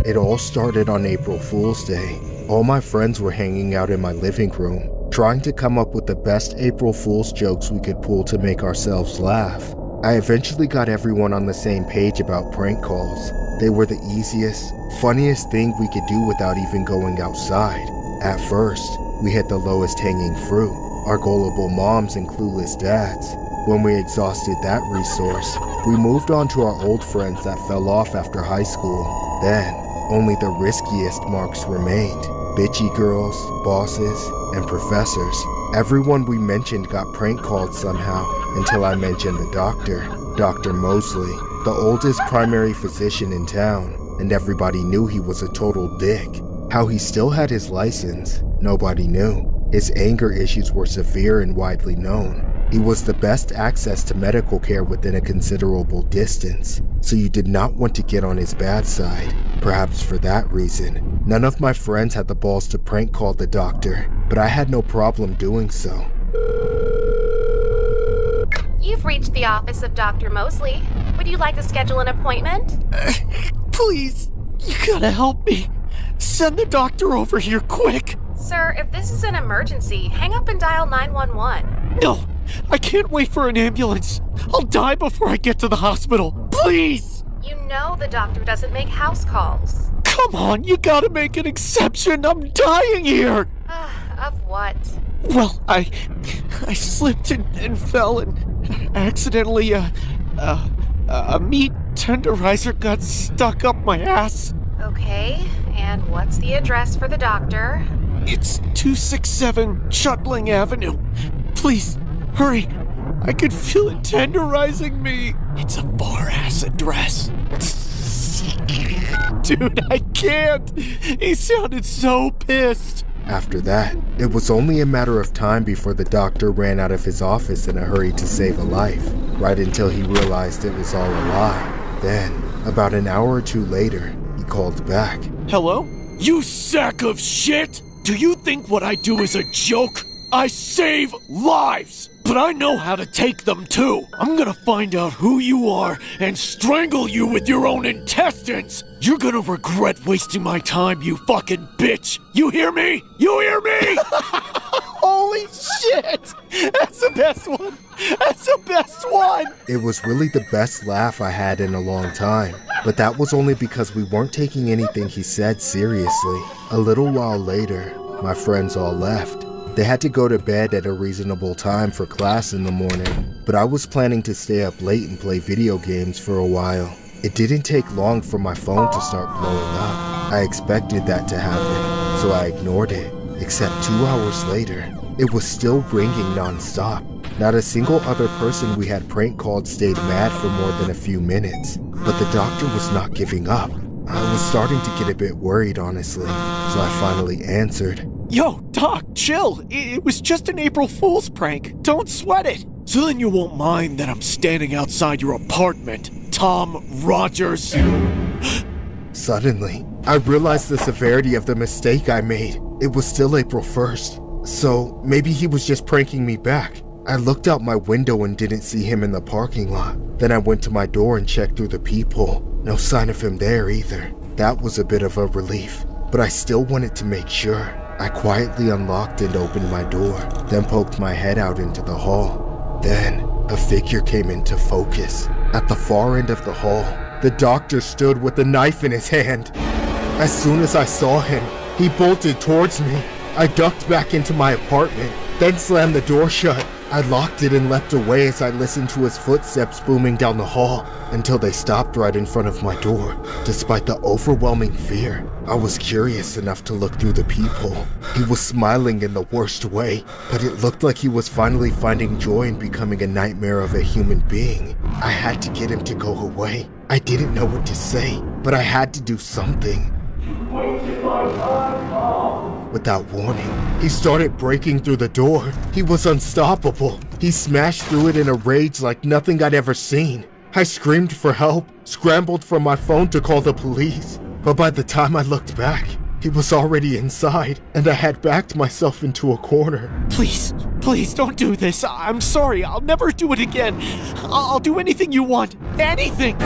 It all started on April Fool's Day. All my friends were hanging out in my living room, trying to come up with the best April Fool's jokes we could pull to make ourselves laugh. I eventually got everyone on the same page about prank calls. They were the easiest, funniest thing we could do without even going outside. At first, we hit the lowest hanging fruit, our gullible moms and clueless dads. When we exhausted that resource, we moved on to our old friends that fell off after high school. Then, only the riskiest marks remained. Bitchy girls, bosses, and professors. Everyone we mentioned got prank called somehow until I mentioned the doctor, Dr. Mosley, the oldest primary physician in town, and everybody knew he was a total dick. How he still had his license, nobody knew. His anger issues were severe and widely known. He was the best access to medical care within a considerable distance, so you did not want to get on his bad side. Perhaps for that reason, none of my friends had the balls to prank call the doctor, but I had no problem doing so. You've reached the office of Dr. Mosley. Would you like to schedule an appointment? Please, you gotta help me. Send the doctor over here quick. Sir, if this is an emergency, hang up and dial 911. No, I can't wait for an ambulance. I'll die before I get to the hospital. Please! You know the doctor doesn't make house calls. Come on, you gotta make an exception. I'm dying here. Of what? Well, I slipped and fell and accidentally, a meat tenderizer got stuck up my ass. Okay, and what's the address for the doctor? It's 267 Chutling Avenue. Please, hurry. I could feel it tenderizing me. It's a far-ass address. Dude, I can't. He sounded so pissed. After that, it was only a matter of time before the doctor ran out of his office in a hurry to save a life, right until he realized it was all a lie. Then, about an hour or two later, he called back. Hello? You sack of shit! Do you think what I do is a joke? I save lives! But I know how to take them too. I'm gonna find out who you are and strangle you with your own intestines. You're gonna regret wasting my time, you fucking bitch. You hear me? You hear me? Holy shit! That's the best one. That's the best one. It was really the best laugh I had in a long time, but that was only because we weren't taking anything he said seriously. A little while later, my friends all left. They had to go to bed at a reasonable time for class in the morning, but I was planning to stay up late and play video games for a while. It didn't take long for my phone to start blowing up. I expected that to happen, so I ignored it. Except 2 hours later, it was still ringing non-stop. Not a single other person we had prank called stayed mad for more than a few minutes, but the doctor was not giving up. I was starting to get a bit worried, honestly, so I finally answered. Yo, Doc, chill. It was just an April Fool's prank. Don't sweat it. So then you won't mind that I'm standing outside your apartment, Tom Rogers. Suddenly, I realized the severity of the mistake I made. It was still April 1st, so maybe he was just pranking me back. I looked out my window and didn't see him in the parking lot. Then I went to my door and checked through the peephole. No sign of him there either. That was a bit of a relief, but I still wanted to make sure. I quietly unlocked and opened my door, then poked my head out into the hall. Then, a figure came into focus. At the far end of the hall, the doctor stood with a knife in his hand. As soon as I saw him, he bolted towards me. I ducked back into my apartment, then slammed the door shut. I locked it and leapt away as I listened to his footsteps booming down the hall until they stopped right in front of my door. Despite the overwhelming fear, I was curious enough to look through the peephole. He was smiling in the worst way, but it looked like he was finally finding joy in becoming a nightmare of a human being. I had to get him to go away. I didn't know what to say, but I had to do something. Without warning, he started breaking through the door. He was unstoppable. He smashed through it in a rage like nothing I'd ever seen. I screamed for help, scrambled for my phone to call the police. But by the time I looked back, he was already inside, and I had backed myself into a corner. Please don't do this. I'm sorry. I'll never do it again. I'll do anything you want. Anything.